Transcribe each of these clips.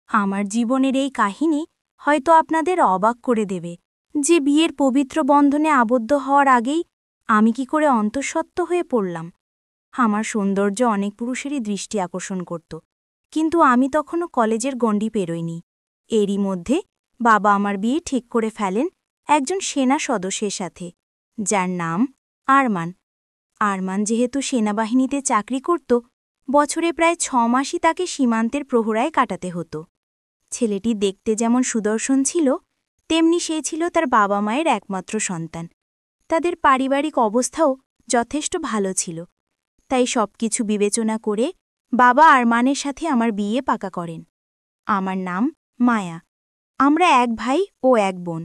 আমার জীবনের এই কাহিনী হয়তো আপনাদের অবাক করে দেবে যে বিয়ের পবিত্র বন্ধনে আবদ্ধ হওয়ার আগেই আমি কি করে অন্তঃসত্ত্ব হয়ে পড়লাম। আমার সৌন্দর্য অনেক পুরুষেরই দৃষ্টি আকর্ষণ করত, কিন্তু আমি তখনও কলেজের গণ্ডি পেরোইনি। এরই মধ্যে বাবা আমার বিয়ে ঠিক করে ফেলেন একজন সেনা সদস্যের সাথে, যার নাম আরমান। আরমান যেহেতু সেনাবাহিনীতে চাকরি করত, বছরে প্রায় ৬ মাসই তাকে সীমান্তের প্রহরায় কাটাতে হতো। ছেলেটি দেখতে যেমন সুদর্শন ছিল, তেমনি সে ছিল তার বাবা মায়ের একমাত্র সন্তান। তাদের পারিবারিক অবস্থাও যথেষ্ট ভালো ছিল, তাই সবকিছু বিবেচনা করে বাবা আরমানের সাথে আমার বিয়ে পাকা করেন। আমার নাম মায়া। আমরা এক ভাই ও এক বোন।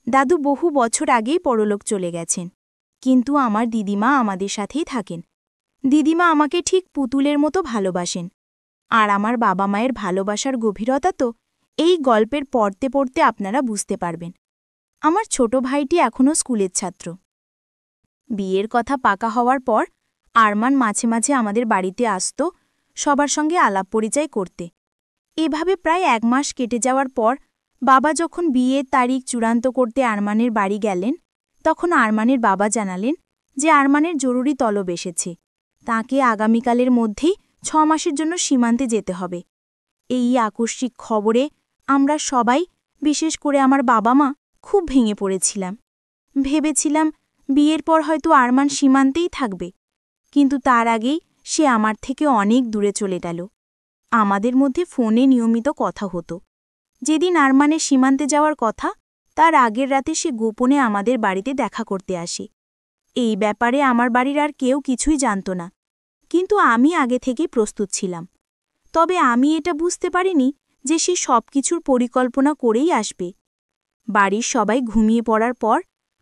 দাদু বহু বছর আগেই পরলোক চলে গেছেন, কিন্তু আমার দিদিমা আমাদের সাথেই থাকেন। দিদিমা আমাকে ঠিক পুতুলের মতো ভালোবাসেন, আর আমার বাবা মায়ের ভালোবাসার গভীরতা তো এই গল্পের পড়তে পড়তে আপনারা বুঝতে পারবেন। আমার ছোট ভাইটি এখনও স্কুলের ছাত্র। বিয়ের কথা পাকা হওয়ার পর আরমান মাঝে মাঝে আমাদের বাড়িতে আসত সবার সঙ্গে আলাপ পরিচয় করতে। এভাবে প্রায় ১ মাস কেটে যাওয়ার পর বাবা যখন বিয়ের তারিখ চূড়ান্ত করতে আরমানের বাড়ি গেলেন, তখন আরমানের বাবা জানালেন যে আরমানের জরুরি তলব এসেছে, তাকে আগামীকালের মধ্যেই ৬ মাসের জন্য সীমান্তে যেতে হবে। এই আকস্মিক খবরে আমরা সবাই, বিশেষ করে আমার বাবা মা, খুব ভেঙে পড়েছিলাম। ভেবেছিলাম বিয়ের পর হয়তো আরমান সীমান্তেই থাকবে, কিন্তু তার আগেই সে আমার থেকে অনেক দূরে চলে গেল। আমাদের মধ্যে ফোনে নিয়মিত কথা হতো। যেদিন আরমানের সীমান্তে যাওয়ার কথা, তার আগের রাতে সে গোপনে আমাদের বাড়িতে দেখা করতে আসে। এই ব্যাপারে আমার বাড়ির আর কেউ কিছুই জানত না, কিন্তু আমি আগে থেকেই প্রস্তুত ছিলাম। তবে আমি এটা বুঝতে পারিনি যে সে সবকিছুর পরিকল্পনা করেই আসবে। বাড়ির সবাই ঘুমিয়ে পড়ার পর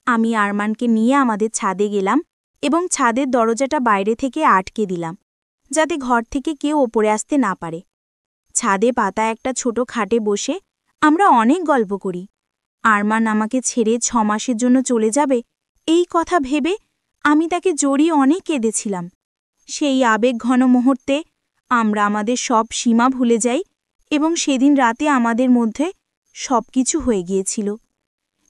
আমি আরমানকে নিয়ে আমাদের ছাদে গেলাম এবং ছাদের দরজাটা বাইরে থেকে আটকে দিলাম, যাতে ঘর থেকে কেউ ওপরে আসতে না পারে। ছাদে পাতা একটা ছোট খাটে বসে আমরা অনেক গল্প করি। আরমান আমাকে ছেড়ে ৬ মাসের জন্য চলে যাবে, এই কথা ভেবে আমি তাকে জড়িয়ে অনেক কেঁদেছিলাম। সেই আবেগঘন মুহূর্তে আমরা আমাদের সব সীমা ভুলে যাই এবং সেদিন রাতে আমাদের মধ্যে সবকিছু হয়ে গিয়েছিল।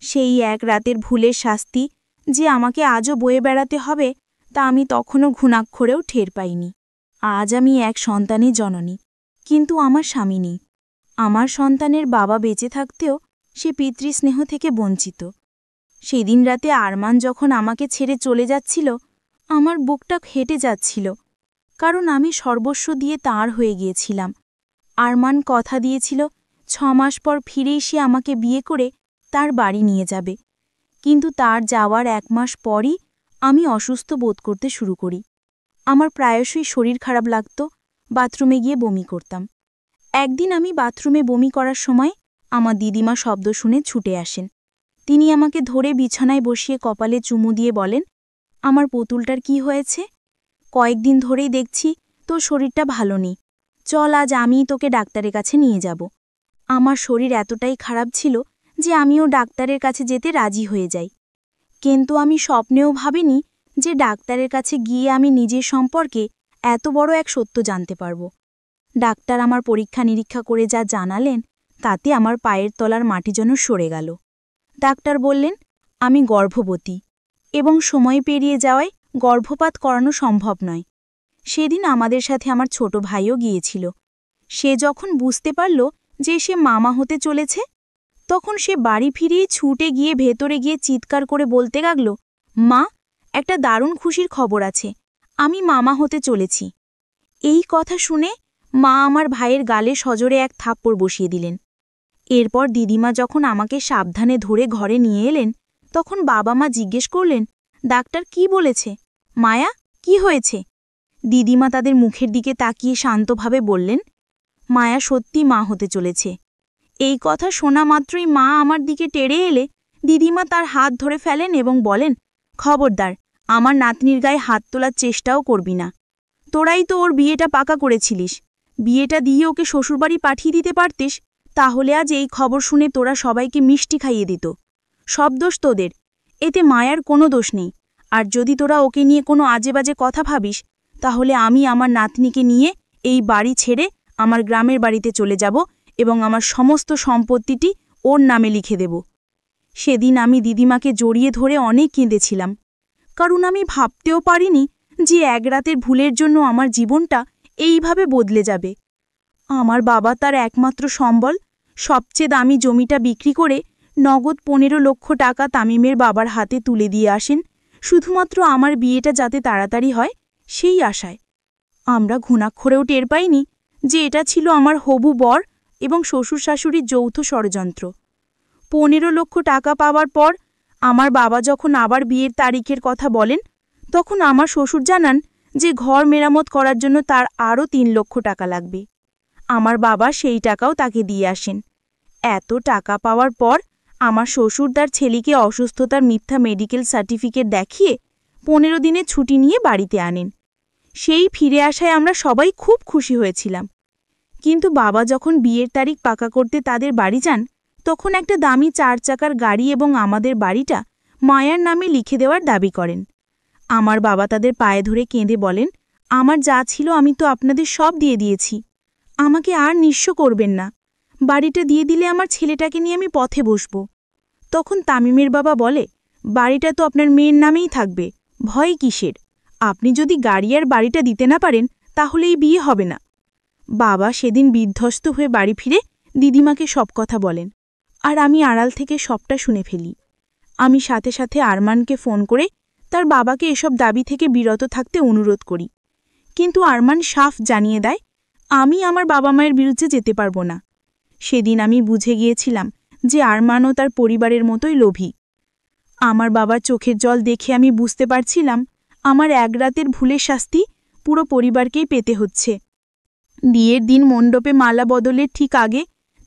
সেই এক রাতের ভুলের শাস্তি যে আমাকে আজও বয়ে বেড়াতে হবে, তা আমি তখনও ঘুণাক্ষরেও টের পাইনি। আজ আমি এক সন্তানের জননী, কিন্তু আমার স্বামী নেই। আমার সন্তানের বাবা বেঁচে থাকতেও সে পিতৃস্নেহ থেকে বঞ্চিত। সেদিন রাতে আরমান যখন আমাকে ছেড়ে চলে যাচ্ছিল, আমার বুকটা হেঁটে যাচ্ছিল, কারণ আমি সর্বস্ব দিয়ে তাঁর হয়ে গিয়েছিলাম। আরমান কথা দিয়েছিল ৬ মাস পর ফিরেই সে আমাকে বিয়ে করে তার বাড়ি নিয়ে যাবে, কিন্তু তার যাওয়ার ১ মাস পরই আমি অসুস্থ বোধ করতে শুরু করি। আমার প্রায়শই শরীর খারাপ লাগত, বাথরুমে গিয়ে বমি করতাম। একদিন আমি বাথরুমে বমি করার সময় আমার দিদিমা শব্দ শুনে ছুটে আসেন। তিনি আমাকে ধরে বিছানায় বসিয়ে কপালে চুমু দিয়ে বলেন, আমার পুতুলটার কি হয়েছে? কয়েকদিন ধরেই দেখছি তোর শরীরটা ভালো নেই, চল আজ আমিই তোকে ডাক্তারের কাছে নিয়ে যাব। আমার শরীর এতটাই খারাপ ছিল যে আমিও ডাক্তারের কাছে যেতে রাজি হয়ে যাই, কিন্তু আমি স্বপ্নেও ভাবিনি যে ডাক্তারের কাছে গিয়ে আমি নিজের সম্পর্কে এত বড় এক সত্য জানতে পারব। ডাক্তার আমার পরীক্ষা নিরীক্ষা করে যা জানালেন, তাতে আমার পায়ের তলার মাটি যেন সরে গেল। ডাক্তার বললেন আমি গর্ভবতী এবং সময় পেরিয়ে যাওয়ায় গর্ভপাত করানো সম্ভব নয়। সেদিন আমাদের সাথে আমার ছোট ভাইও গিয়েছিল। সে যখন বুঝতে পারল যে সে মামা হতে চলেছে, তখন সে বাড়ি ফিরেই ছুটে গিয়ে ভেতরে গিয়ে চিৎকার করে বলতে লাগল, মা, একটা দারুণ খুশির খবর আছে, আমি মামা হতে চলেছি। এই কথা শুনে মা আমার ভাইয়ের গালে সজোরে এক থাপ্পড় বসিয়ে দিলেন। এরপর দিদিমা যখন আমাকে সাবধানে ধরে ঘরে নিয়ে এলেন, তখন বাবা মা জিজ্ঞেস করলেন, ডাক্তার কি বলেছে? মায়া, কি হয়েছে? দিদিমা তাদের মুখের দিকে তাকিয়ে শান্তভাবে বললেন, মায়া সত্যি মা হতে চলেছে। এই কথা শোনা মাত্রই মা আমার দিকে টেরে এলে দিদিমা তার হাত ধরে ফেলেন এবং বলেন, খবরদার, আমার নাতনির গায়ে হাত তোলার চেষ্টাও করবি না। তোরাই তো ওর বিয়েটা পাকা করেছিলিস। বিয়েটা দিয়ে ওকে শ্বশুরবাড়ি পাঠিয়ে দিতে পারতিস, তাহলে আজ এই খবর শুনে তোরা সবাইকে মিষ্টি খাইয়ে দিত। সব দোষ তোদের, এতে মায়ার কোনো দোষ নেই। আর যদি তোরা ওকে নিয়ে কোনো আজেবাজে কথা ভাবিস, তাহলে আমি আমার নাতনিকে নিয়ে এই বাড়ি ছেড়ে আমার গ্রামের বাড়িতে চলে যাব এবং আমার সমস্ত সম্পত্তিটি ওর নামে লিখে দেব। সেদিন আমি দিদিমাকে জড়িয়ে ধরে অনেক কেঁদেছিলাম, কারণ আমি ভাবতেও পারিনি যে এক রাতের ভুলের জন্য আমার জীবনটা এইভাবে বদলে যাবে। আমার বাবা তার একমাত্র সম্বল, সবচেয়ে দামি জমিটা বিক্রি করে নগদ 15 লক্ষ টাকা তামিমের বাবার হাতে তুলে দিয়ে আসেন, শুধুমাত্র আমার বিয়েটা যাতে তাড়াতাড়ি হয় সেই আশায়। আমরা ঘুণাক্ষরেও টের পাইনি যে এটা ছিল আমার হবু বর এবং শ্বশুর শাশুড়ির যৌথ ষড়যন্ত্র। 15 লক্ষ টাকা পাওয়ার পর আমার বাবা যখন আবার বিয়ের তারিখের কথা বলেন, তখন আমার শ্বশুর জানান যে ঘর মেরামত করার জন্য তার আরও 3 লক্ষ টাকা লাগবে। আমার বাবা সেই টাকাও তাকে দিয়ে আসেন। এত টাকা পাওয়ার পর আমার শ্বশুর তার ছেলেকে অসুস্থতার মিথ্যা মেডিকেল সার্টিফিকেট দেখিয়ে 15 দিনের ছুটি নিয়ে বাড়িতে আনেন। সেই ফিরে আসায় আমরা সবাই খুব খুশি হয়েছিলাম। কিন্তু বাবা যখন বিয়ের তারিখ পাকা করতে তাদের বাড়ি যান, তখন একটা দামি 4 চাকার গাড়ি এবং আমাদের বাড়িটা মায়ার নামে লিখে দেওয়ার দাবি করেন। আমার বাবা তাদের পায়ে ধরে কেঁদে বলেন, আমার যা ছিল আমি তো আপনাদের সব দিয়ে দিয়েছি, আমাকে আর নিঃস্ব করবেন না। বাড়িটা দিয়ে দিলে আমার ছেলেটাকে নিয়ে আমি পথে বসব। তখন তামিমের বাবা বলে, বাড়িটা তো আপনার মেয়ের নামেই থাকবে, ভয় কিসের? আপনি যদি গাড়ি আর বাড়িটা দিতে না পারেন তাহলে এই বিয়ে হবে না। বাবা সেদিন বিধ্বস্ত হয়ে বাড়ি ফিরে দিদিমাকে সব কথা বলেন, আর আমি আড়াল থেকে সবটা শুনে ফেলি। আমি সাথে সাথে আরমানকে ফোন করে তার বাবাকে এসব দাবি থেকে বিরত থাকতে অনুরোধ করি, কিন্তু আরমান সাফ জানিয়ে দেয়, আমি আমার বাবা মায়ের বিরুদ্ধে যেতে পারবো না। সেদিন আমি বুঝে গিয়েছিলাম যে আরমানও তার পরিবারের মতোই লোভী। আমার বাবার চোখের জল দেখে আমি বুঝতে পারছিলাম আমার এক রাতের ভুলের শাস্তি পুরো পরিবারকেই পেতে হচ্ছে। বিয়ের দিন মণ্ডপে মালা বদলের ঠিক আগে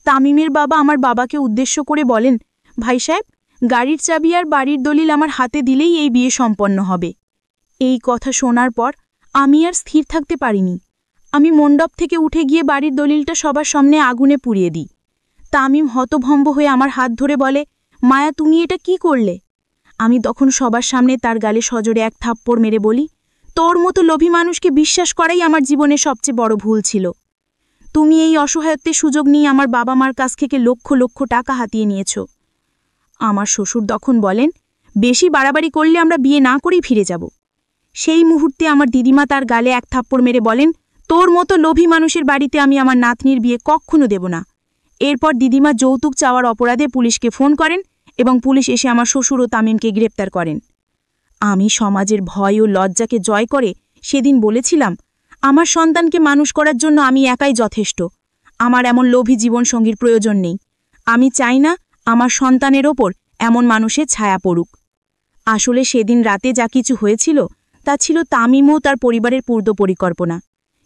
তামিমের বাবা আমার বাবাকে উদ্দেশ্য করে বলেন, ভাই সাহেব, গাড়ির চাবি আর বাড়ির দলিল আমার হাতে দিলেই এই বিয়ে সম্পন্ন হবে। এই কথা শোনার পর আমি আর স্থির থাকতে পারিনি। আমি মণ্ডপ থেকে উঠে গিয়ে বাড়ির দলিলটা সবার সামনে আগুনে পুড়িয়ে দিই। তামিম হতভম্ব হয়ে আমার হাত ধরে বলে, মায়া, তুমি এটা কি করলে? আমি তখন সবার সামনে তার গালে সজোরে এক থাপ্পড় মেরে বলি, তোর মতো লোভী মানুষকে বিশ্বাস করাই আমার জীবনের সবচেয়ে বড় ভুল ছিল। তুমি এই অসহায়ত্বের সুযোগ নিয়ে আমার বাবা মার কাছ থেকে লক্ষ লক্ষ টাকা হাতিয়ে নিয়েছ। আমার শ্বশুর তখন বলেন, বেশি বাড়াবাড়ি করলে আমরা বিয়ে না করেই ফিরে যাব। সেই মুহূর্তে আমার দিদিমা তার গালে এক থাপ্পড় মেরে বলেন, তোর মতো লোভী মানুষের বাড়িতে আমি আমার নাতনির বিয়ে কখনো দেব না। এরপর দিদিমা যৌতুক চাওয়ার অপরাধে পুলিশকে ফোন করেন এবং পুলিশ এসে আমার শ্বশুর ও তামিমকে গ্রেপ্তার করেন। আমি সমাজের ভয় ও লজ্জাকে জয় করে সেদিন বলেছিলাম, আমার সন্তানকে মানুষ করার জন্য আমি একাই যথেষ্ট। আমার এমন লোভী জীবনসঙ্গীর প্রয়োজন নেই। আমি চাই না আমার সন্তানের ওপর এমন মানুষের ছায়া পড়ুক। আসলে সেদিন রাতে যা কিছু হয়েছিল তা ছিল তামিম ও তার পরিবারের পূর্ব পরিকল্পনা।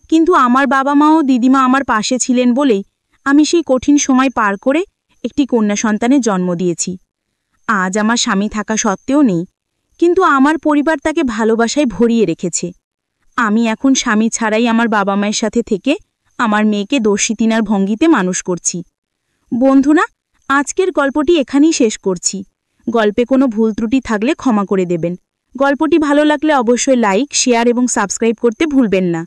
কিন্তু আমার বাবা মা ও দিদিমা আমার পাশে ছিলেন বলেই আমি সেই কঠিন সময় পার করে একটি কন্যা সন্তানের জন্ম দিয়েছি। আজ আমার স্বামী থাকা সত্ত্বেও নেই, কিন্তু আমার পরিবার তাকে ভালোবাসায় ভরিয়ে রেখেছে। আমি এখন স্বামী ছাড়াই আমার বাবা মায়ের সাথে থেকে আমার মেয়েকে দোষিতিনার ভঙ্গিতে মানুষ করছি। বন্ধুরা, আজকের গল্পটি এখানেই শেষ করছি। গল্পে কোনো ভুল ত্রুটি থাকলে ক্ষমা করে দেবেন। গল্পটি ভালো লাগলে অবশ্যই লাইক, শেয়ার এবং সাবস্ক্রাইব করতে ভুলবেন না।